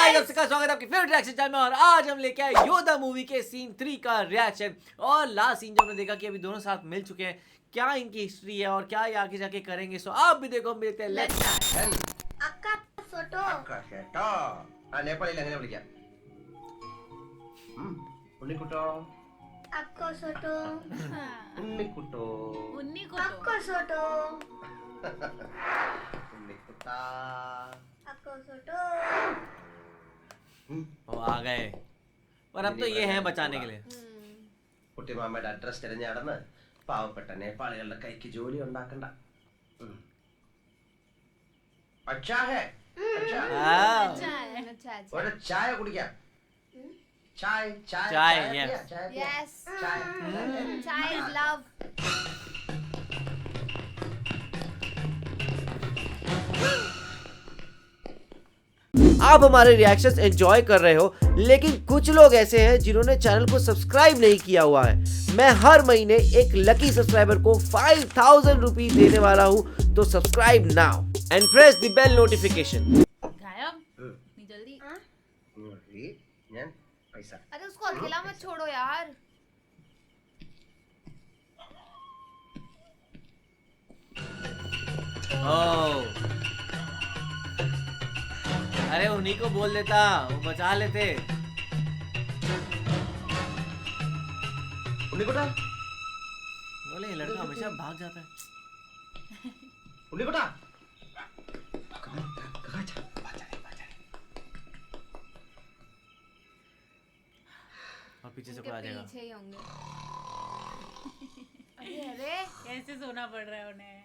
Guys आपका स्वागत है आपके फेवरेट रिएक्शन चैनल में। और आज हम लेके आए योद्धा मूवी के सीन 3 का रिएक्शन। और लास्ट सीन जो हमने देखा कि अभी दोनों साथ मिल चुके हैं, क्या इनकी हिस्ट्री है और क्या ये आगे जाके करेंगे। सो आप भी देखो, हम देखते हैं। लेट्स अक्का फोटो नेपाली എങ്ങനെ വിളിക്കാം ഉണ്ണിക്കുട്ടോ अक्का फोटो ഉണ്ണിക്കുട്ടോ अक्का फोटो ഉണ്ണിക്കുട്ടാ अक्का फोटो वो आ गए और अब तो ये हैं बचाने के लिए। കുട്ടിമാമയുടെ അഡ്രസ് തിരഞ്ഞു നടന്ന് പാവപ്പെട്ട നേപ്പാളികളുടെ കൈക്ക് ജോലി ഉണ്ടാക്കണ്ട. अच्छा है अच्छा ഒരു ചായ കുടിക്കാം. चाय चाय चाय पिया, yes चाय पिया. यस चाय चाय इज लव आप हमारे रिएक्शंस एंजॉय कर रहे हो, लेकिन कुछ लोग ऐसे हैं जिन्होंने चैनल को सब्सक्राइब नहीं किया हुआ है। मैं हर महीने एक लकी सब्सक्राइबर को 5000 रुपीज देने वाला हूँ, तो subscribe now and press the bell notification. गायब नहीं जल्दी। ഞാൻ പൈസ अरे उसको अकेला मत छोड़ो यार। ओह अरे उन्हीं को बोल देता, वो बचा लेते। ഉണ്ണിക്കുട്ടാ बोले ये लड़का हमेशा भाग जाता है। ഉണ്ണിക്കുട്ടാ और पीछे से उनके कोई आ जाएगा। पीछे ही होंगे। अरे अरे कैसे सोना पड़ रहा है उन्हें।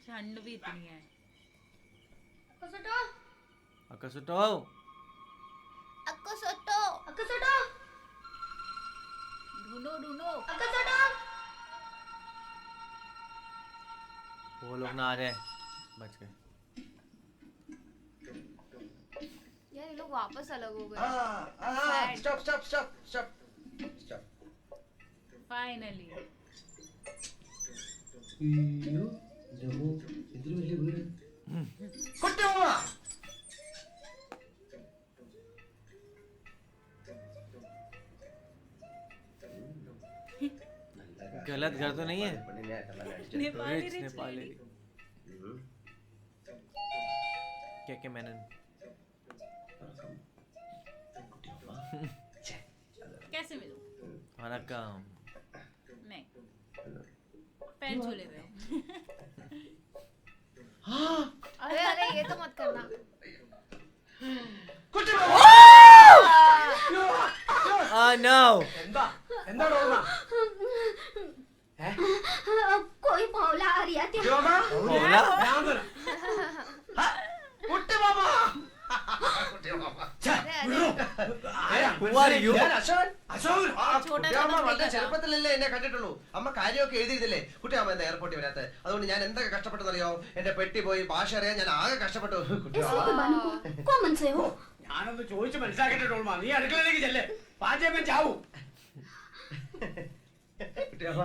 ठंड भी इतनी है। अक्का फोटो अकसुटो अक्का फोटो अक्का फोटो ढूंढो ढूंढो। अक्का फोटो वो लोग ना आ जाए, बच गए। यार ये लोग वापस अलग हो गए। stop stop stop stop stop finally കുട്ടിമാമ गलत घर तो नहीं है? Nepali rich rich Nepali lady. क्या मैंने कैसे मिलूं? वनक्कम। नहीं पैन छू लेते हैं। अरे अरे ये तो मत करना। No എന്താ എന്താണ് ഓർമ്മ कोई मौला आ रही है बोला കുട്ടിമാമ Who are you? വളരെ ചെറുപ്പത്തിലല്ലേ എന്നെ കണ്ടിട്ടുള്ളൂ. അമ്മ കാര്യമൊക്കെ എഴുതിയിരുന്നില്ലേ കുട്ടിയമ്മ എന്താ എയർപോർട്ടിൽ വരാത്ത? അതുകൊണ്ട് ഞാൻ എന്തൊക്കെ കഷ്ടപ്പെട്ടെന്നറിയോ? എന്റെ പെട്ടി പോയി ഭാഷ അറിയാൻ ഞാൻ ആകെ കഷ്ടപ്പെട്ടു. कौन से हो ഞാനൊന്ന് ചോദിച്ചു മനസ്സിലാക്കിട്ടോളൂ. നീ അടുക്കളയിലേക്ക് ചെല്ലേ, പാചകം ചാവൂ. കുട്ടിയമ്മ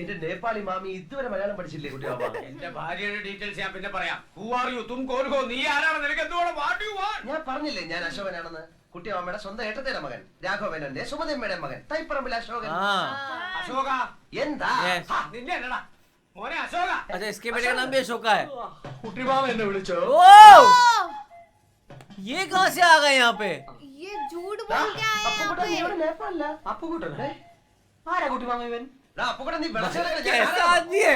എന്റെ നേപ്പാളി മാമി ഇതുവരെ മലയാളം പഠിച്ചില്ലേ കുട്ടിയമ്മ? എന്റെ ഭാര്യയുടെ ഡീറ്റെയിൽസ് ഞാൻ പിന്നെ പറയാം. Who are you? തും കോൻ ഹോ? നീ ആരാണ്? നിനക്ക് എന്തുവാണ്? What do you want? ഞാൻ പറഞ്ഞില്ലേ ഞാൻ അശോകനാണെന്ന്. കുട്ടിയമ്മയുടെ സ്വന്തം ഏട്ടത്തിന്റെ മകൻ, രാഘവന്റെ സുമതിയമ്മയുടെ മകൻ, തൈപ്പറമ്പിൽ അശോകൻ. അശോക എന്താ Yes. നിന്നെ അല്ലടാ മോനെ അശോക. अच्छा इसके बेटे का नाम भी अशोका है। കുട്ടിമാമ എന്നെ വിളിച്ചോ? ओह ये कहाँ से आ गए यहाँ पे? ये झूठ बोल के आए हैं यहाँ पे। നേപ്പാളില അപ്പുകുട്ടനെ ആരാ കുട്ടിമാമ ഇവൻ? അപ്പുകൂടെ നീ कैसा आदमी है?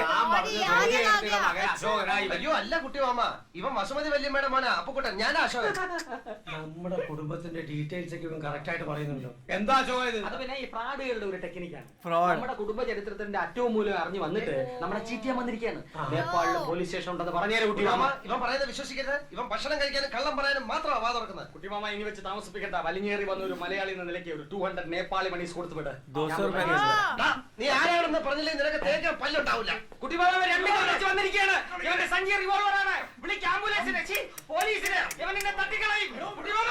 അശോകനായി അയ്യോ അല്ല കുട്ടിമാമ, ഇവൻ വസുമതി വല്യമ്മയുടെ മോനാ അപ്പുക്കുട്ടൻ. ഞാനാ അശോകൻ. നമ്മുടെ കുടുംബത്തിന്റെ ഡീറ്റെയിൽസ് ഒക്കെ ഇവൻ കറക്റ്റ് ആയിട്ട് പറയുന്നുണ്ടോ? എന്താ അശോക ഇത്? അത് പിന്നെ ഈ ഫ്രോഡുകളുടെ ഒരു ടെക്നിക്കാണ്. Fraud. നമ്മുടെ കുടുംബ ചരിത്രത്തിന്റെ അറ്റവും മൂലം അറിഞ്ഞു വന്നിട്ട് നമ്മളെ ചീറ്റിയാൻ വന്നിരിക്കുകയാണ്. നേപ്പാളിൽ പോലീസ് സ്റ്റേഷൻ ഉണ്ടെന്ന് പറഞ്ഞേരെ കുട്ടിമാമ. ഇവൻ പറയുന്നത് വിശ്വസിക്കരുത്. ഇവൻ ഭക്ഷണം കഴിക്കാനും കള്ളം പറയാനും മാത്രമാ വാ തുറക്കുന്നത്. കുട്ടിമാമ ഇനി വെച്ച് താമസിപ്പിക്കണ്ട. വലിഞ്ഞേറി വന്ന ഒരു മലയാളി എന്ന നിലയ്ക്ക് ഒരു 200 നേപ്പാളി മണീസ് കൊടുത്തു വിട്. 200 रुपए के നീ ആരാണെന്ന് പറഞ്ഞില്ലേ നിനക്ക് തേക്കാൻ പല്ലുണ്ടാവില്ല. കുട്ടിമാമ വന്നിരിക്കുകയാണ്. ഇവന്റെ സഞ്ചി റിവോൾവർ ആണ്. വിളിക്ക് ആംബുലൻസിനെ, പോലീസിനെ. ഇവൻ നിന്നെ തട്ടിക്കളയും. കുട്ടിമാമ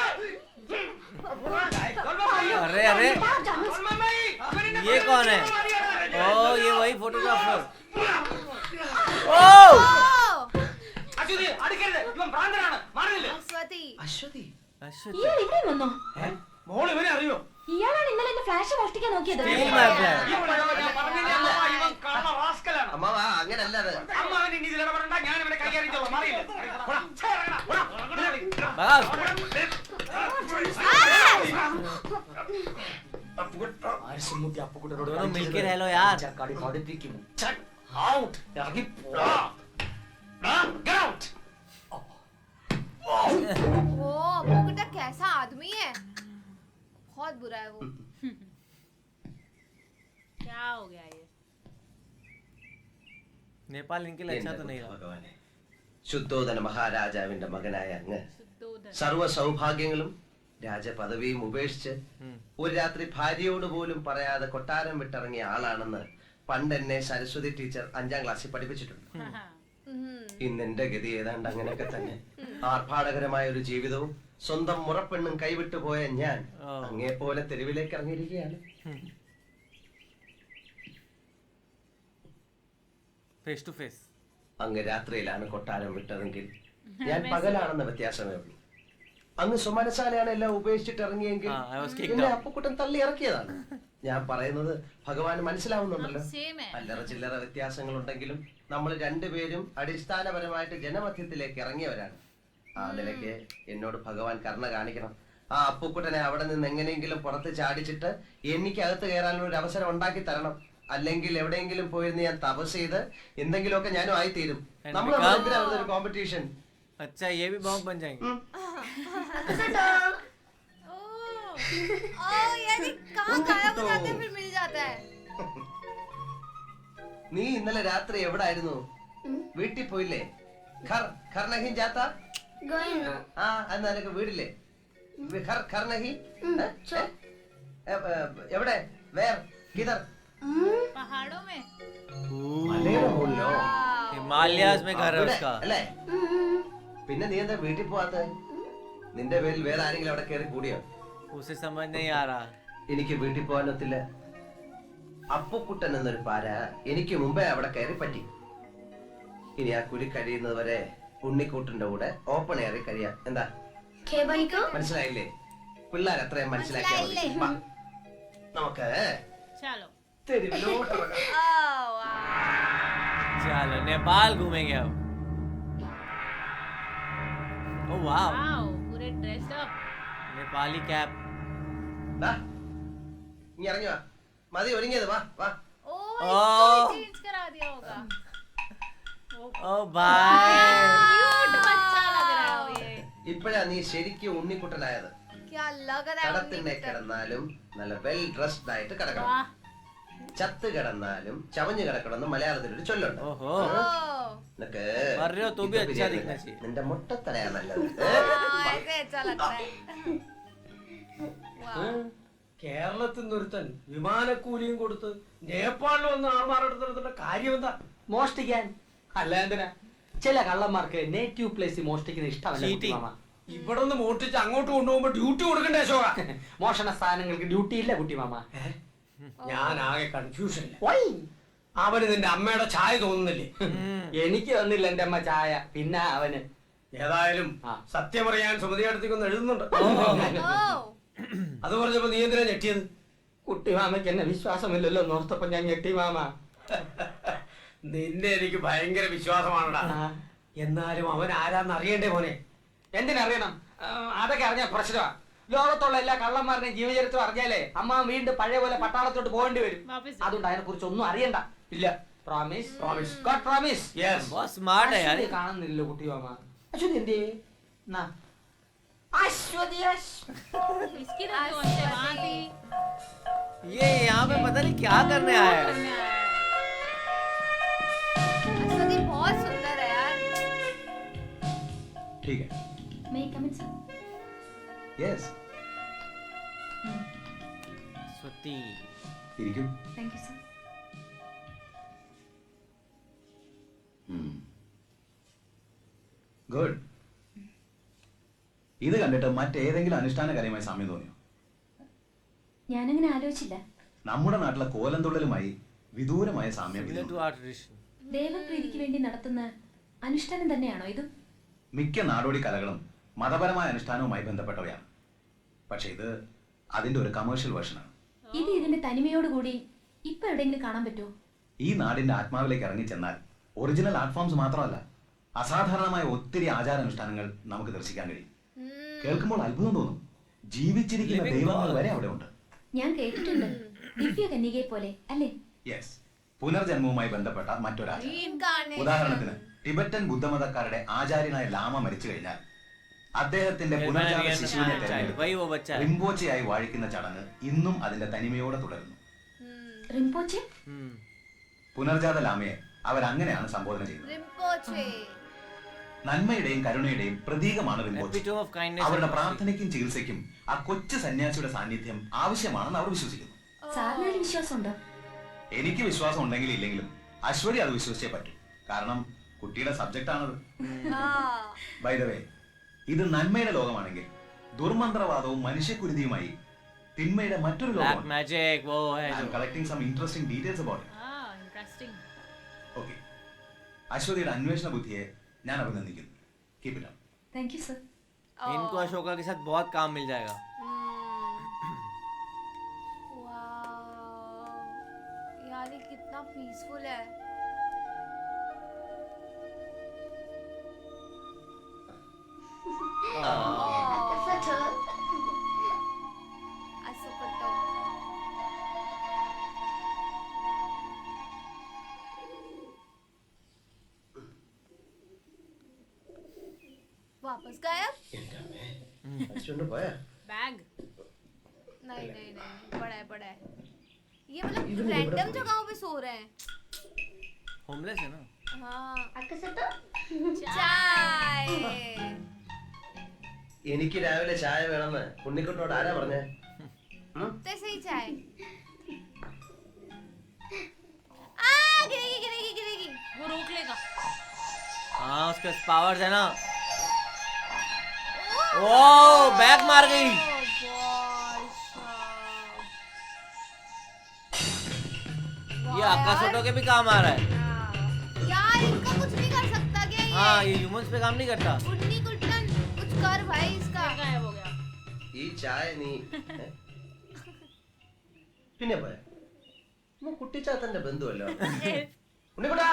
अरे अरे ये कौन है? ओ ये वही फोटोग्राफर। ओ അടുക്കരുത്, ഇവൻ ഭ്രാന്തനാണ്, മാറുന്നില്ല. അശ്വതി അശ്വതി അശ്വതി. ഇയാൾ ഇവിടെ വന്നോ? മോള് ഇവനെ അറിയോ? ഇയാളാണ് ഇന്നലെ എന്റെ ഫ്ലാഷ് മോഷ്ടിക്കാൻ നോക്കിയത്. Steal my flash. ഇപ്പോഴോ ഞാൻ പറഞ്ഞില്ലേ അമ്മ, ഇവൻ കള്ള റാസ്കലാണ്. അമ്മാവ അങ്ങനല്ല അത്. അമ്മ അവൻ ഇനി ഇതിൽ ഇടപെടണ്ട, ഞാൻ ഇവനെ കൈകാര്യം മാറിയില്ല. बस दोनों मिलके रह लो यार. वो अपुकुटा कैसा आदमी है, बहुत बुरा है वो. क्या हो गया ये? नेपाल इनके लिए अच्छा तो नहीं रहा. ഭഗവാനെ, ശുദ്ധോദന മഹാരാജാവിന്റെ മകനായ അങ്ങ് शुद्धोदन. സർവ്വ സൗഭാഗ്യങ്ങളും രാജപദവിയും ഉപേക്ഷിച്ച് ഒരു രാത്രി ഭാര്യയോട് പോലും പറയാതെ കൊട്ടാരം വിട്ടിറങ്ങിയ ആളാണെന്ന് പണ്ട് എന്നെ സരസ്വതി ടീച്ചർ 5ാം ക്ലാസ്സിൽ പഠിപ്പിച്ചിട്ടുണ്ട്. ഇന്ന് എന്റെ ഗതി ഏതാണ്ട് അങ്ങനെയൊക്കെ തന്നെ. ആർഭാടകരമായ ഒരു ജീവിതവും സ്വന്തം മുറപ്പെണ്ണും കൈവിട്ടു പോയ ഞാൻ അങ്ങേ പോലെ തെരുവിലേക്ക് ഇറങ്ങിയിരിക്കുകയാണ്. Face to face. അങ്ങ് രാത്രിയിലാണ് കൊട്ടാരം വിട്ടതെങ്കിൽ ഞാൻ പകലാണെന്ന വ്യത്യാസമേ ഉള്ളൂ. അങ്ങ് സുമനസാലയാണ് എല്ലാം ഉപേക്ഷിച്ചിട്ട് ഇറങ്ങിയെങ്കിൽ I was kicked എന്നെ out. അപ്പുക്കുട്ടൻ തള്ളി ഇറക്കിയതാണ്. ഞാൻ പറയുന്നത് ഭഗവാന് മനസ്സിലാവുന്നുണ്ടല്ലോ. Same है. അല്ലറ ചില്ലറ വ്യത്യാസങ്ങൾ ഉണ്ടെങ്കിലും നമ്മൾ രണ്ടുപേരും അടിസ്ഥാനപരമായിട്ട് ജനമധ്യത്തിലേക്ക് ഇറങ്ങിയവരാണ്. ആ നിലയ്ക്ക് എന്നോട് ഭഗവാൻ കരുണ കാണിക്കണം. ആ അപ്പുക്കുട്ടനെ അവിടെ നിന്ന് എങ്ങനെയെങ്കിലും പുറത്ത് ചാടിച്ചിട്ട് എനിക്ക് അകത്ത് കയറാനുള്ള ഒരു അവസരം ഉണ്ടാക്കി തരണം. അല്ലെങ്കിൽ എവിടെയെങ്കിലും പോയിരുന്ന് ഞാൻ തപസ് ചെയ്ത് എന്തെങ്കിലുമൊക്കെ ഞാനും ആയിത്തീരും. നമ്മൾ ഒരു കോമ്പറ്റീഷൻ. अच्छा ये भी बॉम्ब बन जाएंगे. ओ यार ये कहाँ गायब हो जाते हैं फिर मिल जाता है. നീ ഇന്നലെ രാത്രി എവിടെ ആയിരുന്നു? വീട്ടിൽ പോയില്ലേ? ഖർ ഖർ നഹി ജാത്താ? ആ എന്നാ നിനക്ക് വീടില്ലേ? ഖർ ഖർ നഹി? എവിടെ? വേർ കിധർ? पहाड़ों में. മലയുടെ മുകളിലോ? हिमालयाज में घर है അവിടെ, उसका. അല്ലേ? പിന്നെ നീ എന്താ വീട്ടിൽ പോവാത്ത? നിന്റെ പേരിൽ വേറെ ആരെങ്കിലും അവിടെ കയറി കൂടിയോ? उसे समझ नहीं आ रहा. എനിക്ക് വീട്ടിൽ പോകാനൊത്തില്ല. അപ്പുക്കുട്ടൻ എന്നൊരു പാര എനിക്ക് മുമ്പേ അവിടെ കയറി പറ്റി. ഇനി ആ കുരി കഴിയുന്നത് വരെ ഉണ്ണിക്കൂട്ടിന്റെ കൂടെ ഓപ്പൺ എയറി കഴിയാം. എന്താ മനസ്സിലായില്ലേ? പിള്ളേർ അത്രയും മനസ്സിലാക്കിയാൽ മതി. വാ, നമുക്ക് चलो. തെരുവിലോട്ട് പോകാം. Oh, wow. चलो नेपाल घूमेंगे अब. ओ वाह, Wow, पूरे dressed up. नेपाली कैप. ദാ, നീ ഇറങ്ങി വാ. മതി ഒരുങ്ങിയത്. വാ വാ. Oh, Oh. इसको चेंज करा दिया होगा. ओ भाई. क्यूट बच्चा लग रहा है वो ये. ഇപ്പോഴാ നീ ശരിക്കും ഉണ്ണിക്കുട്ടനായത്. क्या लग रहा है കടത്തിണ്ണെ उन्हीं को. കിടന്നാലും നല്ല വെൽ ഡ്രസ്ഡ് ആയിട്ട് കിടക്കണം. वाह. ചത്ത് കിടന്നാലും ചവഞ്ഞു കിടക്കണമെന്ന് മലയാളത്തിലൊരു ചൊല്ലുണ്ട്. ओहो. Oh. നിനക്ക് പറഞ്ഞോ, തൂ ബി ഇത് അച്ഛാ ശരിയല്ല. ദിഖനാ चाहिए. നിന്റെ മുട്ടത്തലയാ നല്ലത്. हाँ, ऐसे अच्छा लगता है. Wow. കേരളത്തിൽ നിന്നൊരുത്തൻ വിമാനക്കൂലിയും കൊടുത്ത് നേപ്പാളിൽ വന്ന് ആൾമാരെടുത്തിട്ട് കാര്യം എന്താ? മോഷ്ടിക്കാൻ. അല്ല എന്തിനാ? ചില കള്ളന്മാർക്ക് നേറ്റീവ് പ്ലേസ് മോഷ്ടിക്കുന്ന ഇഷ്ടമല്ല കുട്ടി Cheating. മാമ. ഇവിടെ നിന്ന് മോഷ്ടിച്ച് അങ്ങോട്ട് കൊണ്ടുപോകുമ്പോ ഡ്യൂട്ടി കൊടുക്കണ്ടേ അശോക? മോഷണ സ്ഥാനങ്ങൾക്ക് ഡ്യൂട്ടി ഇല്ല കുട്ടി മാമ. ഞാൻ ആകെ കൺഫ്യൂഷനില്ല. അവന് നിന്റെ അമ്മയുടെ ചായ തോന്നുന്നില്ലേ? എനിക്ക് തന്നില്ല എന്റെ അമ്മ ചായ. പിന്നെ അവന് ഏതായാലും ആ. സത്യം പറയാൻ സുമതിയടുത്തേക്കൊന്ന് എഴുതുന്നുണ്ട്. Oh. അത് പറഞ്ഞപ്പോ നീ എന്തിനാ ഞെട്ടിയത്? കുട്ടി മാമയ്ക്ക് എന്നെ വിശ്വാസമില്ലല്ലോ നോർത്തപ്പോ ഞാൻ ഞെട്ടി മാമ. നിന്നെ എനിക്ക് ഭയങ്കര വിശ്വാസമാണടാ. ആ. എന്നാലും അവൻ ആരാന്ന് അറിയണ്ടേ മോനെ? എന്തിനറിയണം? അതൊക്കെ അറിഞ്ഞ പ്രശ്നമാ. ലോകത്തുള്ള എല്ലാ കള്ളന്മാരുടെയും ജീവചരിത്രം അറിഞ്ഞാലേ അമ്മ വീണ്ടും പഴയ പോലെ പട്ടാളത്തോട്ട് പോകേണ്ടി വരും. वापस. അതുകൊണ്ട് അതിനെ കുറിച്ച് ഒന്നും അറിയണ്ട. ഇല്ല. Promise? Promise. God promise. Yes. बहुत स्मार्ट है यार. അശ്വതി കാണുന്നില്ലല്ലോ കുട്ടി മാമ. അശ്വതി എന്തേ? നാ. അശ്വതി इसकी तो कौन से वहाँ थी? ये यहाँ पे पता नहीं क्या करने आया है. करने आया है. अश्वती बहुत सुंदर है यार. ठीक है. May I come in, sir? Yes. स्वती. ഇരിക്കും. Thank you, sir. ഗുഡ്. ഇത് കണ്ടിട്ട് മറ്റേതെങ്കിലും അനുഷ്ഠാന കാര്യമായി സാമ്യം തോന്നിയോ? ഞാനങ്ങനെ ആലോചിച്ചില്ല. നമ്മുടെ നാട്ടിലെ കോലംതുള്ളലുമായി വിദൂരമായ സാമ്യം Similar to ഇതിനുണ്ട്. our tradition. ദേവപ്രീതിക്ക് വേണ്ടി നടത്തുന്ന അനുഷ്ഠാനം തന്നെയാണോ ഇതും? മിക്ക നാടോടി കലകളും മതപരമായ അനുഷ്ഠാനവുമായി ബന്ധപ്പെട്ടവയാണ്. പക്ഷെ ഇത് അതിന്റെ ഒരു കമേഴ്ഷ്യൽ വേർഷനാണ്. ഇത് ഇതിന്റെ തനിമയോടുകൂടി ഇപ്പൊ എവിടെയെങ്കിലും കാണാൻ പറ്റുമോ? ഈ നാടിന്റെ ആത്മാവിലേക്ക് ഇറങ്ങി ചെന്നാൽ ഒറിജിനൽ ആർട്ട് ഫോംസ് മാത്രമല്ല, അസാധാരണമായ ഒത്തിരി ആചാരാനുഷ്ഠാനങ്ങൾ നമുക്ക് ദർശിക്കാൻ കഴിയും. കേൾക്കുമ്പോൾ അത്ഭുതം തോന്നും. ജീവിച്ചിരിക്കുന്ന ദൈവങ്ങൾ വരെ അവിടെ ഉണ്ട്. ഞാൻ കേട്ടിട്ടുണ്ട്, ദിവ്യ കന്യകയെ പോലെ അല്ലേ? യെസ്, പുനർജന്മവുമായി ബന്ധപ്പെട്ട മറ്റൊരാചാരം. Reincarnation. ഉദാഹരണത്തിന് ടിബറ്റൻ ബുദ്ധമതക്കാരുടെ ആചാര്യനായ ലാമ മരിച്ചു കഴിഞ്ഞാൽ അദ്ദേഹത്തിന്റെ പുനർജാത ശിശുവിനെ वही वो बच्चा है. റിംപോച്ചയായി വാഴിക്കുന്ന ചടങ്ങ് ഇന്നും അതിന്റെ തനിമയോടെ തുടരുന്നു. റിംപോച്ചെ? പുനർജാത ലാമയെ അവരങ്ങനെയാണ് സംബോധന ചെയ്യുന്നത്. Rinpoche. നന്മയുടെയും കരുണയുടെയും പ്രതീകമാണ് റിംപോച്ചെ. Epitome of kindness അവരുടെ and mercy. പ്രാർത്ഥനയ്ക്കും ചികിത്സയ്ക്കും ആ കൊച്ചു സന്യാസിയുടെ സാന്നിധ്യം ആവശ്യമാണെന്ന് അവർ വിശ്വസിക്കുന്നു. സാറിനൊരു വിശ്വാസമുണ്ടോ? എനിക്ക് വിശ്വാസം ഉണ്ടെങ്കിലും ഇല്ലെങ്കിലും അശ്വതി അത് വിശ്വസിച്ചേ പറ്റൂ. കാരണം കുട്ടിയുടെ സബ്ജക്റ്റ് ആണത്. ബൈ ദ വേ, ഇത് നന്മയുടെ ലോകമാണെങ്കിൽ ദുർമന്ത്രവാദവും മനുഷ്യക്കുരുതിയുമായി തിന്മയുടെ മറ്റൊരു Black ലോകമാണ്. magic वो है I am जो. collecting some interesting details about it. Ah, interesting. Okay. അശ്വതിയുടെ അന്വേഷണ ബുദ്ധിയെ ഞാൻ അഭിനന്ദിക്കുന്നു. Keep it up. Thank you sir. इनको अशोका के साथ बहुत काम मिल जाएगा. वाव, यार ये कितना पीसफुल है. Asokoto. वापस गायब? അശ്വന്റെ പോയാ? Bag. नहीं नहीं नहीं, पड़ा है. ये मतलब रैंडम जगहों पे सो रहे हैं. होमलेस है ना. हाँ. चाय. എനിക്ക് രാവിലെ ചായ വേണമെന്ന് ഉണ്ണിക്കുട്ടനോട് ആരാ പറഞ്ഞേ? ते सही चाय. गिरेगी. वो रोक लेगा. हाँ उसके पावर्स है ना. ओ बैक मार गई. ये आकाशोटो के भी काम आ रहा है. यार इनका कुछ नहीं कर सकता क्या ये? हाँ ये ह्यूमंस पे काम नहीं करता. उन्नी कुट्टन कुछ कर भाई इसका. फिर गायब हो गया. ഈ ചായ നീ പിന്നെ പോയാ? കുട്ടിച്ചാത്തന്റെ ബന്ധുവല്ലോ. ഉണ്ണിക്കുട്ടാ,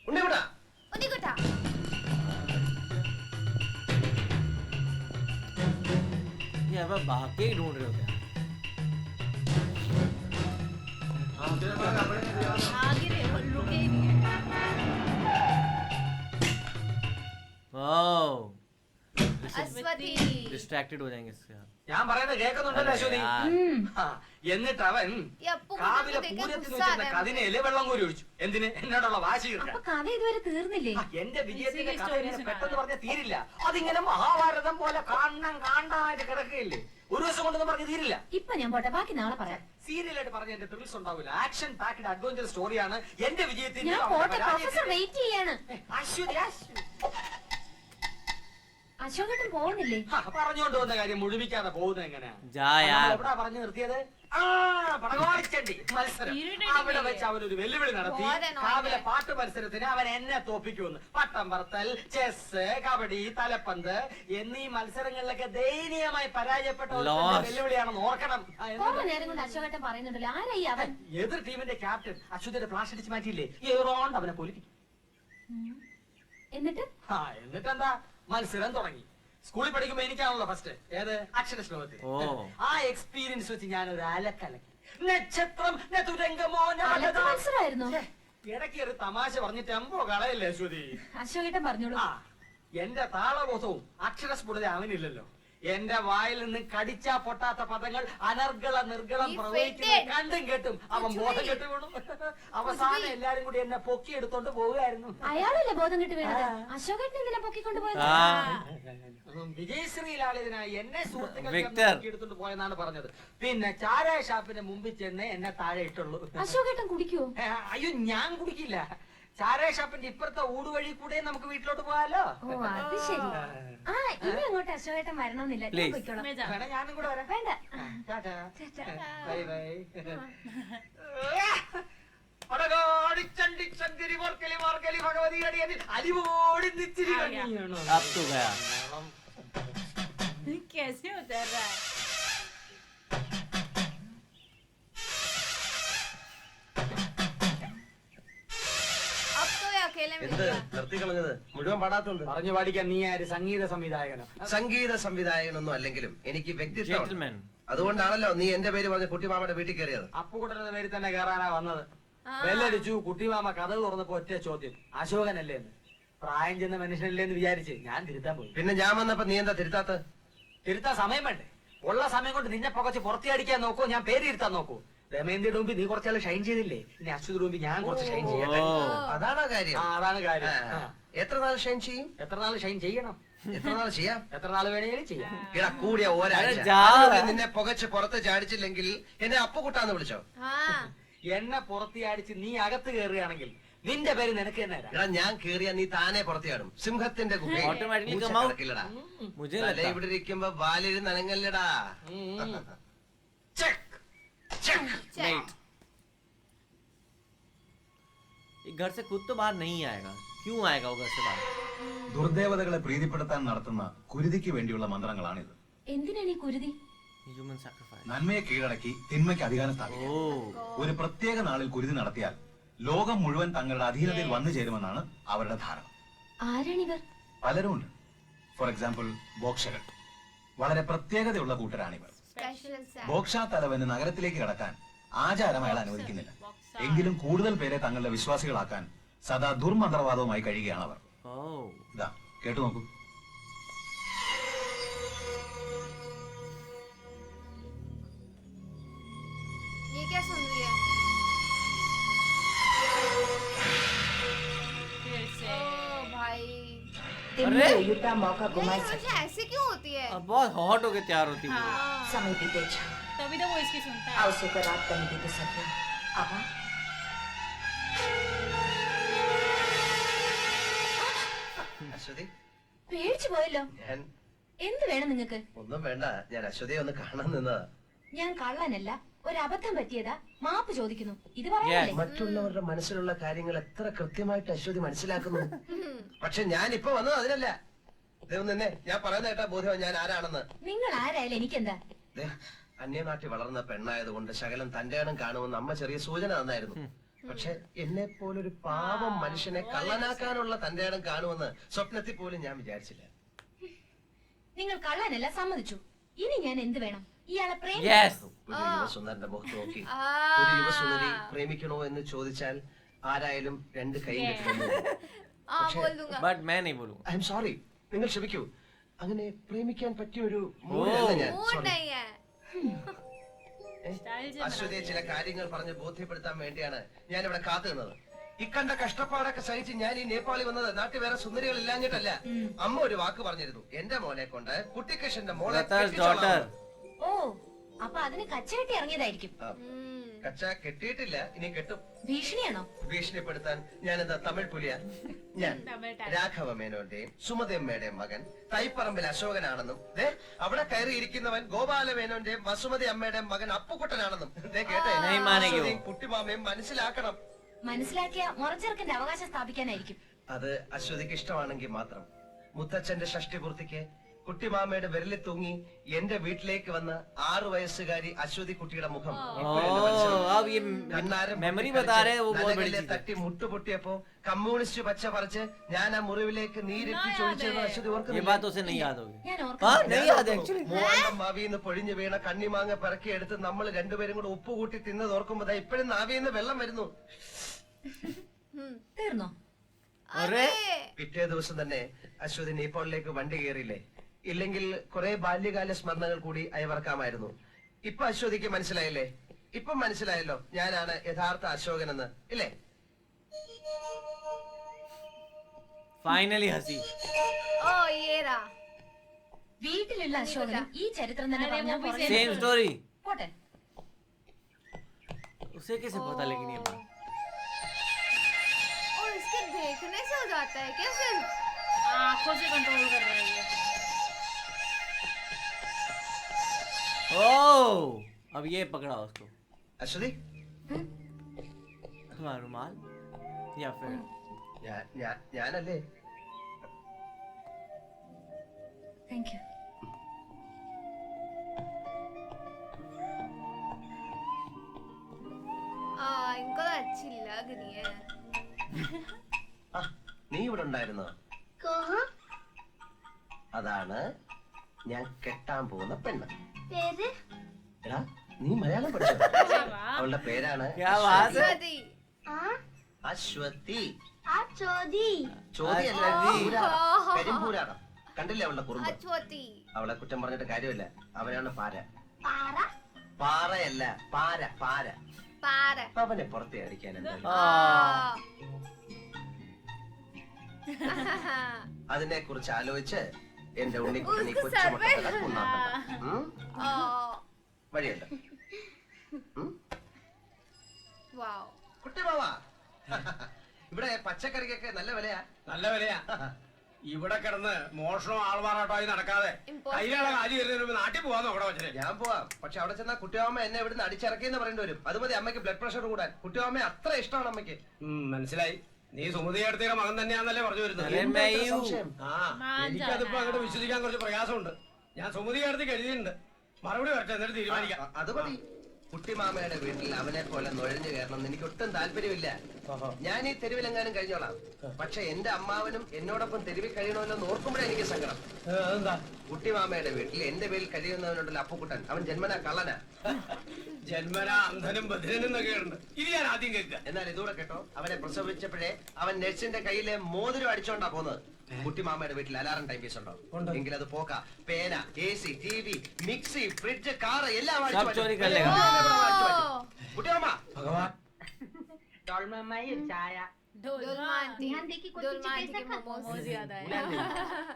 ഉണ്ണിക്കുട്ടാ. उन्नी कुट्टा. ये अब भाग के ही ढूंढ रहे हो क्या? आगे रे, वो रुके ही नहीं है. वाओ. अस्वती. डिस्ट्रैक्टेड हो जाएंगे इससे. ഞാൻ പറയുന്നത് കേൾക്കുന്നുണ്ടല്ലോ അശ്വതി? ആ, എന്നിട്ട് അവൻ ये अप्पू കാവിലെ को देख के പൂരത്തിന് गुस्सा आ വെച്ചിരുന്ന रहा है. കതിനയില് വെള്ളം കോരി ഒഴിച്ചു. എന്തിന്? എന്നോടുള്ള വാശി അപ്പൊ തീർക്കാൻ. കഥ ഇതുവരെ തീർന്നില്ലേ? എന്റെ വിജയത്തിന്റെ ഈ കഥ stories ഇങ്ങനെ കാണാം. പെട്ടെന്ന് പറഞ്ഞ തീരില്ല. അതിങ്ങനെ മഹാഭാരതം പോലെ കാണാനായിട്ട് കിടക്കുകയില്ലേ? ഒരു ദിവസം കൊണ്ടൊന്നും പറഞ്ഞ് തീരില്ല. ഇപ്പൊ ഞാൻ പോട്ടെ, ബാക്കി നാളെ പറയാം. സീരിയലായിട്ട് പറഞ്ഞ എന്റെ ത്രിൽസ് ഉണ്ടാവില്ല. ആക്ഷൻ പാക്ഡ് അഡ്വഞ്ചർ സ്റ്റോറിയാണ് എന്റെ വിജയത്തിന്റെ ഞാൻ പോട്ടെ, പ്രൊഫസർ വെയിറ്റ് ചെയ്യാണ്. അശ്വതി അശ്വതി. അശോകേട്ടൻ പോകുന്നില്ലേ? പറഞ്ഞുകൊണ്ട് വന്ന കാര്യം മുഴുമിക്കാതെ പോകുന്നത് എങ്ങനെയാ? जा यार. എവിടാ പറഞ്ഞു നിർത്തിയത്? പടകോടിച്ചണ്ടി മത്സരം. അവിടെ വെച്ച് അവനൊരു വെല്ലുവിളി നടത്തി. More annoying. കാവിലെ പാട്ട് മത്സരത്തിന് അവൻ എന്നെ തോപ്പിക്കുമെന്ന്. പട്ടം പറത്തൽ, ചെസ്, കബഡി, തലപ്പന്ത് എന്നീ മത്സരങ്ങളിലൊക്കെ ദയനീയമായി പരാജയപ്പെട്ട Lost. വെല്ലുവിളിയാണെന്ന് ഓർക്കണം. കുറെ നേരം കൊണ്ട് അശോകേട്ടൻ പറയുന്നുണ്ടല്ലോ, ആരായി അവൻ? എതിർ ടീമിന്റെ ക്യാപ്റ്റൻ അശ്വതിയുടെ ഫ്ലാഷ് അടിച്ച് മാറ്റിയില്ലേ? ഏറോണ്ട് അവനെ പൊലിപ്പിക്കും. എന്നിട്ട് എന്നിട്ടെന്താ? മത്സരം തുടങ്ങി. സ്കൂളിൽ പഠിക്കുമ്പോ എനിക്കാണല്ലോ ഫസ്റ്റ്. ഏത്? അക്ഷര ശ്ലോകത്തിൽ. ഓ. ആ എക്സ്പീരിയൻസ് വെച്ച് ഞാനൊരു അലക്കലക്കി. നക്ഷത്രം നതുരംഗമോ അലക്ക് മത്സരമായിരുന്നോ? ഇടയ്ക്ക് ഒരു തമാശ പറഞ്ഞ് ടെമ്പോ കളയല്ലേ അശ്വതി? അശോകേട്ടൻ പറഞ്ഞോളൂ. ആ, എന്റെ താളബോധവും അക്ഷരസ്ഫുടത അവനില്ലല്ലോ. എന്റെ വായിൽ നിന്ന് കടിച്ചാ പൊട്ടാത്ത പദങ്ങൾ അനർഗള നിർഗളം ഈ പ്രവഹിക്കുന്നത് ഫെറ്റഡ്. കണ്ടും കേട്ടും അവൻ ബോധം കെട്ടു വീണു. അവസാനം എല്ലാരും കൂടി എന്നെ പൊക്കി എടുത്തോണ്ട് പോവുകയായിരുന്നു. അയാളല്ലേ ബോധം കിട്ടി വീണത്? അശോകേട്ടൻ എന്തിനാ പൊക്കിക്കൊണ്ടുപോയത്? വിജയശ്രീലാളിതനായി എന്നെ സുഹൃത്തുക്കൾ വിക്ടർ. എടുത്തോണ്ട് പോയെന്നാണ് പറഞ്ഞത്. പിന്നെ ചാരായ ഷാപ്പിന്റെ മുമ്പിൽ ചെന്ന് എന്നെ താഴെ ഇട്ടുള്ളൂ. അശോകേട്ടൻ കുടിക്കുവോ? അയ്യോ, ഞാൻ കുടിക്കില്ല. ചാരായ ഷാപ്പിന്റെ ഇപ്പുറത്തെ ഊടുവഴി കൂടെ നമുക്ക് വീട്ടിലോട്ട് പോകാലോ. ഓ അത് ശരി. ആ ഇനി അങ്ങോട്ട് അശോകേട്ടൻ വരണമെന്നില്ല, ഞാൻ Please. പൊയ്ക്കോളാം. मैं जा. വേണേ ഞാനും കൂടെ വരാം. വേണ്ട. ടാറ്റാ. ടാറ്റാ. Bye bye. പടകോടി ചണ്ടി ചങ്കരി വർക്കലി വർക്കലി ഭഗവതി അടിയനി അലിവോടി നിച്ചിരി കണ്ണിയാണോ अब तो गया कैसे उतर रहा है अब तो ये अकेले मिल എന്ത് गया നിർത്തി കളഞ്ഞത് മുഴുവൻ പാടാത്തോണ്ട് പറഞ്ഞു പാടിക്കാൻ നീ ആര് സംഗീത സംവിധായകനോ സംഗീത സംവിധായകനൊന്നും അല്ലെങ്കിലും എനിക്ക് വ്യക്തിത്വം जेंटलमैन അതുകൊണ്ടാണല്ലോ നീ എന്റെ പേര് പറഞ്ഞ് കുട്ടിമാമയുടെ വീട്ടിൽ കയറിയത്. അപ്പുകുട്ടന്റെ പേരിൽ തന്നെ കയറാനാ വന്നത്. ആ. ബെല്ലടിച്ചു. കുട്ടിമാമ കഥ തുറന്നപ്പോ ഒറ്റ ചോദ്യം, അശോകനല്ലേ എന്ന്. പ്രായം ചെന്ന മനുഷ്യനല്ലേ എന്ന് വിചാരിച്ച് ഞാൻ തിരുത്താൻ പോയി. പിന്നെ ഞാൻ വന്നപ്പോ നീ എന്താ തിരുത്താത്ത? തിരുത്താൻ സമയം വേണ്ടേ? ഉള്ള സമയം കൊണ്ട് നിന്നെ പുകച്ച് പുറത്തിയടിക്കാൻ നോക്കൂ, ഞാൻ പേര് തിരുത്താൻ നോക്കൂ. ദമയന്തിയുടെ മുമ്പിൽ നീ കുറച്ചാൾ ഷൈൻ ചെയ്തില്ലേ, ഇനി അശ്വതിയുടെ മുമ്പിൽ ഞാൻ കുറച്ച് ഷൈൻ ചെയ്യട്ടെ. അതാണോ കാര്യം? അതാണ് കാര്യം. ആ. എത്ര നാൾ ഷൈൻ ചെയ്യും? എത്ര നാൾ ഷൈൻ ചെയ്യണം? എത്ര നാൾ ചെയ്യാം? എത്ര നാൾ വേണേലും ചെയ്യാം. ഇട കൂടിയ ഒരാഴ്ച. അരെ ജാ. അതുവരെ നിന്നെ പുകച്ച് പുറത്ത് ചാടിച്ചില്ലെങ്കിൽ എന്നെ അപ്പുകുട്ടാന്ന് വിളിച്ചോ. हाँ എന്നെ പുറത്തിയടിച്ച് നീ അകത്ത് കയറുകയാണെങ്കിൽ നിന്റെ പേര് നിനക്ക് തന്നെ തരാം. എടാ ഞാൻ കേറിയാ നീ താനെ പുറത്തിയാടും. സിംഹത്തിന്റെ ഗുഹയിൽ Automatically പൂച്ച come out. കിടക്കില്ലടാ. मुझे തല लगता ഇവിടെ ഇരിക്കുമ്പോ വാലിരുന്ന് അനങ്ങല്ലടാ. Check check. नहीं ये घर से खुद तो बाहर नहीं आएगा क्यों आएगा वो घर से बाहर ദുർദേവതകളെ പ്രീതിപ്പെടുത്താൻ നടത്തുന്ന കുരുതിക്ക് വേണ്ടിയുള്ള മന്ത്രങ്ങളാണിത്. എന്തിനാണ് ഈ കുരുതി? ह्यूमन सैक्रिफाइस നന്മയെ കീഴടക്കി തിന്മയ്ക്ക് അധികാരം സ്ഥാപിക്കുക. ओह ഒരു പ്രത്യേക നാളിൽ കുരുതി നടത്തിയാൽ ലോകം മുഴുവൻ തങ്ങളുടെ അധീനതയിൽ വന്നു ചേരുമെന്നാണ് അവരുടെ ധാരണ. ആരാണിവർ? പലരുമുണ്ട്. ഫോർ എക്സാമ്പിൾ ബോക്ഷകർ. വളരെ പ്രത്യേകതയുള്ള കൂട്ടരാണിവർ. स्पेशल सा ബോക്ഷ തലവന് നഗരത്തിലേക്ക് കടക്കാൻ ആചാരം അയാൾ അനുവദിക്കുന്നില്ല. എങ്കിലും കൂടുതൽ പേരെ തങ്ങളുടെ വിശ്വാസികളാക്കാൻ സദാ ദുർമന്ത്രവാദവുമായി കഴിയുകയാണ് അവർ. ओह ഇതാ കേട്ടു നോക്കൂ. ये क्या सुन रही है? फिर से ओ भाई अरे मौका ये मुझे ऐसे क्यों होती है? अब बहुत हॉट होके तैयार होती है हाँ समय बीते तभी तो वो इसकी सुनता है आवश्यक रात कहीं बीते सके अब അശ്വതി പേടിച്ചു പോയല്ലോ. ഞാൻ എന്ത് വേണം നിങ്ങൾക്ക്? ഒന്നും വേണ്ട, ഞാൻ അശ്വതിയെ ഒന്ന് കാണാൻ നിന്നതാ. ഞാൻ കള്ളനല്ല, ഒരു അബദ്ധം പറ്റിയതാ, മാപ്പ് ചോദിക്കുന്നു. ഇത് പറയാനല്ലേ? മറ്റുള്ളവരുടെ മനസ്സിലുള്ള കാര്യങ്ങൾ എത്ര കൃത്യമായിട്ട് അശ്വതി മനസ്സിലാക്കുന്നു. പക്ഷെ ഞാൻ ഇപ്പൊ വന്നത് അതിനല്ല. ദൈവം തന്നെ ഞാൻ പറയുന്ന കേട്ടാ ബോധ്യം ഞാൻ ആരാണെന്ന്. നിങ്ങൾ ആരായാലും എനിക്കെന്താ? ദേ, അന്യനാട്ടിൽ വളർന്ന പെണ്ണായതുകൊണ്ട് ശകലം തന്റെ ഇടം കാണുമെന്ന് അമ്മ ചെറിയ സൂചന തന്നായിരുന്നു. പക്ഷെ എന്നെ പോലൊരു പാവം മനുഷ്യനെ കള്ളനാക്കാനുള്ള തന്റെ ഇടം കാണുമെന്ന് സ്വപ്നത്തിൽ പോലും ഞാൻ വിചാരിച്ചില്ല. നിങ്ങൾ കള്ളനല്ല, സമ്മതിച്ചു. ഇനി ഞാൻ എന്ത് വേണം? ഇയാളെ പ്രേമ यस ഒരു യുവസുന്ദരന്റെ മുഖത്ത് നോക്കി आ ഒരു യുവസുന്ദരി പ്രേമിക്കണോ എന്ന് ചോദിച്ചാൽ ആരായാലും രണ്ട് കൈ हाँ बोल दूंगा बट मैं नहीं बोलूंगा ഐ എം സോറി. നിങ്ങൾ ക്ഷമിക്കൂ. അങ്ങനെ പ്രേമിക്കാൻ പറ്റിയ ഒരു മൂഡല്ല ഞാൻ. Mood Sorry. नहीं है स्टाइल से അശ്വതിയെ ചില കാര്യങ്ങൾ പറഞ്ഞ് ബോധ്യപ്പെടുത്താൻ വേണ്ടിയാണ് ഞാൻ ഇവിടെ കാത്തു നിന്നത്. ഇക്കണ്ട കഷ്ടപ്പാടൊക്കെ സഹിച്ച് ഞാൻ ഈ നേപ്പാളിൽ വന്നത് നാട്ടിൽ വേറെ സുന്ദരികൾ ഇല്ലാഞ്ഞിട്ടല്ല. അമ്മ ഒരു വാക്ക് പറഞ്ഞിരുന്നു, എന്റെ മോനെ കൊണ്ട് കുട്ടിക്കൃഷ്ണന്റെ മോളെ ब्रदर्स डॉटर ഓ, അപ്പൊ അതിന് കച്ചകെട്ടി ഇറങ്ങിയതായിരിക്കും. കച്ച കെട്ടിയിട്ടില്ല, ഇനി കെട്ടും. ഭീഷണിയാണോ? ഭീഷണിപ്പെടുത്താൻ ഞാനെന്താ തമിഴ് പുലിയ? ഞാൻ तमिल രാഘവ മേനോന്റെയും സുമതിയമ്മയുടെയും മകൻ തൈപ്പറമ്പിൽ അശോകനാണെന്നും ദേ അവിടെ കയറിയിരിക്കുന്നവൻ ഗോപാല മേനോന്റെയും വസുമതി അമ്മയുടെയും മകൻ അപ്പുക്കുട്ടനാണെന്നും ദേ കേട്ടെ. नहीं मानेगी वो। അശ്വതിയും കുട്ടിമാമയും മനസ്സിലാക്കണം. മനസ്സിലാക്കിയ മുറച്ചെറുക്കന്റെ അവകാശം സ്ഥാപിക്കാനായിരിക്കും. അത് അശ്വതിക്ക് ഇഷ്ടമാണെങ്കിൽ മാത്രം. മുത്തച്ഛന്റെ ഷഷ്ടിപൂർത്തിക്ക് കുട്ടിമാമയുടെ വിരലിൽ തൂങ്ങി എന്റെ വീട്ടിലേക്ക് വന്ന 6 വയസ്സുകാരി അശ്വതി കുട്ടിയുടെ മുഖം ഇപ്പോഴും എന്റെ മനസ്സിലുണ്ട്. ओह अब ये കണ്ണാരം मेमोरी പൊട്ടിക്കളിച്ച് बता रहे हैं वो बहुत बड़ी നനകല്ലെ चीज है തട്ടി മുട്ടുപൊട്ടിയപ്പോ കമ്മ്യൂണിസ്റ്റ് പച്ച പറിച്ച് ഞാൻ ആ മുറിവിലേക്ക് നീരെത്തിച്ചൊഴിച്ചത് അശ്വതി ये ഓർക്കുന്നില്ല. बात उसे नहीं याद होगी ഞാൻ हाँ ഓർക്കുന്നു. नहीं याद एक्चुअली മൂവാണ്ടം മാവിന്ന് പൊഴിഞ്ഞു വീണ കണ്ണിമാങ്ങ പിറക്കിയെടുത്ത് നമ്മൾ രണ്ടുപേരും കൂടെ ഉപ്പ് കൂട്ടി തിന്നത് ഓർക്കുമ്പോ ദാ ഇപ്പോഴും നാവിന്ന് വെള്ളം വരുന്നു. തീർന്നോ? अरे പിറ്റേ ദിവസം തന്നെ അശ്വതി നേപ്പാളിലേക്ക് വണ്ടി കയറിയില്ലേ? ഇല്ലെങ്കിൽ കുറെ ബാല്യകാല സ്മരണകൾ കൂടി അയവർക്കാമായിരുന്നു. ഇപ്പൊ അശ്വതിക്ക് മനസ്സിലായില്ലേ? ഇപ്പൊ മനസ്സിലായല്ലോ ഞാനാണ് യഥാർത്ഥ അശോകനെന്ന്, ഇല്ലേ? फाइनली हंसी ओ ये रहा വീട്ടിലുള്ള അശോകനും ഈ ചരിത്രം തന്നെ പറഞ്ഞാൽ പുറകെ सेम स्टोरी പോട്ടെ. उसे कैसे पता लेकिन ये बात और इसके देखने से हो जाता है क्या सिर्फ? आंखों से कंट्रोल कर रही है ओह अब ये पकड़ा उसको അശ്വതി तुम्हारा रुमाल या फिर ഞാനല്ലേ? Thank you. इनको तो अच्छी लग रही है. ആ, നീ ഇവിടെ ഉണ്ടായിരുന്നോ? അതാണ് ഞാൻ കെട്ടാൻ പോകുന്ന പെണ്ണ്. എടാ, നീ മലയാളം പഠിച്ചോ? അവളുടെ പേരാണ് क्या बात है? शादी. അശ്വതി. अचोदी. ചോദ്യമല്ല, പൂരാടം. കരിമ്പൂരാടം. കണ്ടില്ലേ അവളുടെ കുറുമ്പ്? अचोती. അവളെ കുറ്റം പറഞ്ഞിട്ട് കാര്യമില്ല. അവനാണ് പാര. പാറയല്ല, പാര പാര. पार. അവനെ പുറത്തെ അടിക്കാൻ എന്താ? അതിനെ കുറിച്ച് ആലോചിച്ച് എന്റെ ഉണ്ണിക്കുട്ടൻ ഈ കൊച്ചുമക്കളെ ഉണ്ടാക്കണ്ട. വഴിയല്ല. वाओ. കുട്ടി മാവാ, ഇവിടെ പച്ചക്കറിക്കൊക്കെ നല്ല വിലയാ. നല്ല വിലയാ. ഇവിടെ കിടന്ന് മോഷണം ആൾമാറാട്ടമായി നടക്കാതെ കയ്യിലുള്ള കാര്യം വരുന്നതിന് മുമ്പ് നാട്ടിൽ പോവാന്ന് അവിടെ വെച്ചേ. ഞാൻ പോവാം, പക്ഷെ അവിടെ ചെന്നാ കുട്ടിയമ്മ എന്നെ ഇവിടുന്ന് അടിച്ചിറക്കിയെന്ന് പറയേണ്ടി വരും. അത് മതി അമ്മയ്ക്ക് ബ്ലഡ് പ്രഷർ കൂടാൻ. കുട്ടിയമ്മ അത്ര ഇഷ്ടമാണ് അമ്മയ്ക്ക്. മനസ്സിലായി. നീ സുമതി അടുത്തേക്ക് മകൻ തന്നെയാന്നല്ലേ പറഞ്ഞു വരുന്നത്? अरे मैं ही हूँ. സംശയം. ആ, എനിക്കതിപ്പോ അങ്ങോട്ട് വിശ്വസിക്കാൻ കുറച്ച് പ്രയാസമുണ്ട്. ഞാൻ സുമതി അടുത്തേക്ക് എഴുതിയിട്ടുണ്ട്. മറുപടി വരട്ടെ, എന്നിട്ട് തീരുമാനിക്കാം. അത് മതി. കുട്ടിമാമയുടെ വീട്ടിൽ അവനെ പോലെ നുഴഞ്ഞു കയറണം എന്ന് എനിക്ക് ഒട്ടും താല്പര്യമില്ല. ഞാൻ ഈ തെരുവിലെങ്ങാനും കഴിഞ്ഞോളാം. പക്ഷെ എന്റെ അമ്മാവനും എന്നോടൊപ്പം തെരുവിൽ കഴിയണമല്ലോ എന്ന് ഓർക്കുമ്പോഴേ എനിക്ക് സങ്കടം. അതെന്താ? കുട്ടിമാമയുടെ വീട്ടിൽ എന്റെ പേരിൽ കഴിയുന്നവനുണ്ടല്ലോ അപ്പുക്കുട്ടൻ, അവൻ ജന്മനാ കള്ളനാ. ജന്മനാ അന്ധനും ബധിരനും എന്നൊക്കെ ഉണ്ട്. ഇത് ഞാൻ ആദ്യം കേൾക്കുക. എന്നാൽ ഇതൂടെ കേട്ടോ, അവനെ പ്രസവിച്ചപ്പോഴേ അവൻ നഴ്സിന്റെ കയ്യിലെ മോതിരം അടിച്ചോണ്ടാ പോന്നത്. കുട്ടിമാമയുടെ വീട്ടിൽ അലാറം ടൈം പീസ് ഉണ്ടോ? എങ്കിൽ അത് പോക്ക. പേന, AC, TV, mixie, fridge, car എല്ലാം सब चोरी कर लेगा. കുട്ടിമാമ ഭഗവാൻ. ഡോൾമമായി ഒരു ചായ. डोलमांटी. ध्यान दे कि कोई तुझे डोलमांटी कैसा के खा- मोमोज याद आए.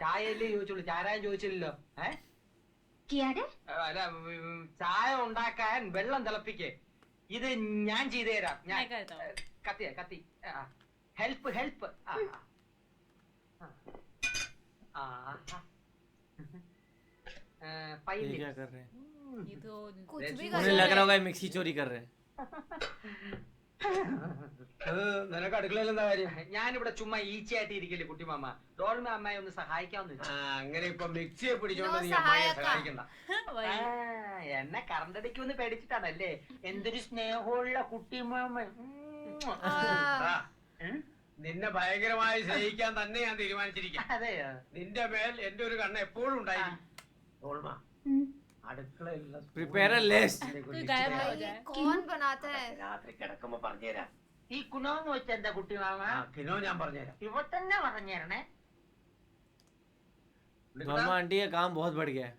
ചായയല്ലേ ചോദിച്ചുള്ളൂ, ചാരായം ചോദിച്ചില്ലല്ലോ. किया रे? അല്ല, ചായ ഉണ്ടാക്കാൻ വെള്ളം തിളപ്പിക്കേ. ഇത് ഞാൻ ചെയ്തു തരാം. ഞാൻ मैं करता हूँ. കത്തിയ കത്തി. Help help. ये പൈല്. क्या कर रहे हैं? ये तो कुछ भी उन्हें कर लग रहा होगा ये मिक्सी चोरी कर रहे हैं. നിനക്ക് അടുക്കളയിൽ എന്താ കാര്യം? ഞാനിവിടെ ചുമ്മാ ഈച്ചയായിട്ട് ഇരിക്കല്ലേ കുട്ടിമാമ. ഡോൾമ അമ്മായി ഒന്ന് സഹായിക്കാമെന്ന് വെച്ചു. അങ്ങനെ ഇപ്പൊ മിക്സിയെ പിടിച്ചോണ്ട് നോ നീ അമ്മായിയെ സഹായക്ക. സഹായിക്കണ്ട. वही. എന്നെ കറണ്ടടിക്കുമെന്ന് പേടിച്ചിട്ടാണല്ലേ? എന്തൊരു സ്നേഹമുള്ള കുട്ടിമാമ. നിന്നെ ഭയങ്കരമായി സ്നേഹിക്കാൻ തന്നെ ഞാൻ തീരുമാനിച്ചിരിക്കാം. അതെയോ? നിന്റെ മേൽ എന്റെ ഒരു കണ്ണ് എപ്പോഴും ഉണ്ടായിരിക്കും. Dolma, അടുക്കളയിലുള്ള Prepare a list. तू गायब हो जाए. कौन बनाता है? രാത്രി കിടക്കുമ്പോ പറഞ്ഞുതരാം. ഈ കുണോന്ന് വെച്ച എന്താ കുട്ടിമാമ? കിനോ ഞാൻ പറഞ്ഞുതരാം. ഇവ തന്നെ പറഞ്ഞേരണേ. नॉर्मा आंटी का काम बहुत बढ़ गया है.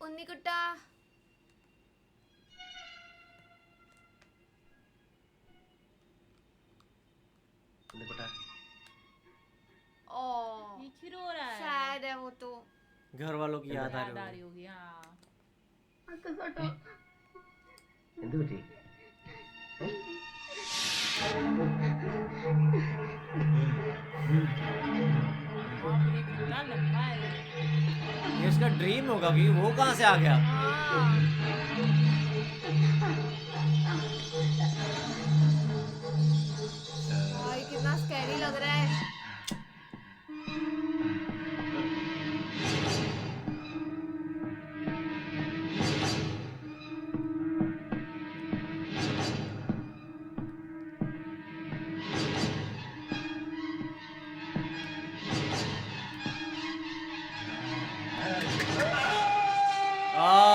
ഉണ്ണിക്കുട്ടാ. ഉണ്ണിക്കുട്ടാ, ये क्यों रो रहा है? सैड है वो तो. घर वालों की याद आ याद आ रही रही होगी. हाँ. എന്ത് പറ്റി? बाप रे, कितना लंबा है. होगी. ये इसका ड्रीम होगा कि वो कहाँ से आ गया? भाई कितना स्कैरी लग रहा है.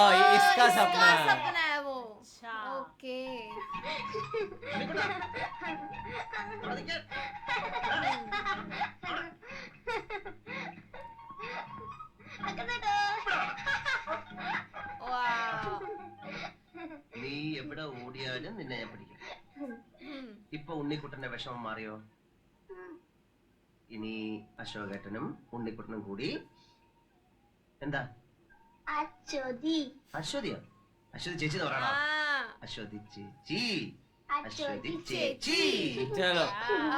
ये इसका सपना है. सपना है वो. अच्छा. ओके. നീ എവിടെ ഓടിയാലും നിന്നെ ഞാൻ പിടിക്കും. ഇപ്പൊ ഉണ്ണിക്കുട്ടന്റെ വിഷമം മാറിയോ? ഇനി അശോകേട്ടനും ഉണ്ണിക്കുട്ടനും കൂടി എന്താ? അശ്വതിയോ? അശ്വതി ചേച്ചി പറയണോ? അശ്വതി ചേച്ചി, അശ്വതി ചേച്ചി. चलो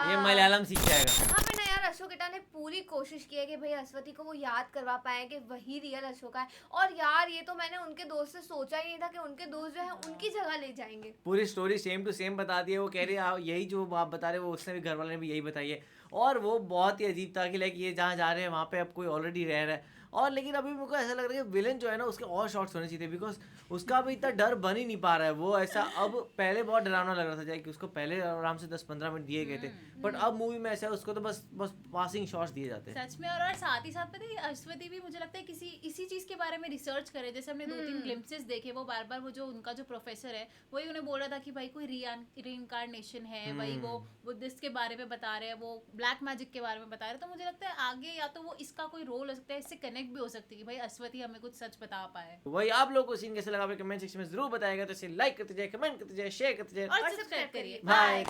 ये मलयालम सीख जाएगा. हाँ, मैं नया यार अशोका ने पूरी कोशिश की है कि भाई अश्वती को वो याद करवा पाए कि वही रियल अशोका है। और यार ये तो मैंने उनके दोस्त से सोचा ही नहीं था कि उनके दोस्त जो है उनकी जगह ले जाएंगे। पूरी स्टोरी सेम टू सेम बता दी है। वो कह रही है यही जो आप बता रहे हो वो उसने भी घर वाले ने भी यही बताई है। और वो बहुत ही अजीब था कि लाइक ये जहाँ जा रहे हैं वहाँ पे अब कोई ऑलरेडी रह रहा है। और लेकिन अभी मेरे को ऐसा लग रहा है कि विलन जो है ना उसके और शॉट्स होने चाहिए, बिकॉज उसका अभी इतना डर बन ही नहीं पा रहा है। वो ऐसा अब पहले बहुत डरावना लग रहा था कि उसको पहले आराम से 10-15 मिनट दिए गए थे, बट अब मूवी में ऐसा है उसको तो बस पासिंग शॉट्स दिए जाते हैं। सच में। और साथ ही साथ पता है अश्वती भी मुझे लगता है इसी चीज के बारे में रिसर्च करे। जैसे हमने 2-3 ग्लिम्पसेस देखे, वो बार बार वो जो उनका जो प्रोफेसर है वही उन्हें बोल रहा था कि भाई कोई रीइंकार्नेशन है, वही वो बुद्धिस्ट के बारे में बता रहे हैं, वो ब्लैक मैजिक के बारे में बता रहे हैं। तो मुझे लगता है आगे या तो वो इसका कोई रोल हो सकता है, इससे कनेक्ट भी हो सकती है कि भाई अश्वती हमें कुछ सच बता पाए। वही आप लोगों को सीन कैसे लगा कमेंट सेक्शन में जरूर बताएगा। तो इसे लाइक करते जाए, कमेंट करते जाए, शेयर करते जाए और सब्सक्राइब करिए। बाय।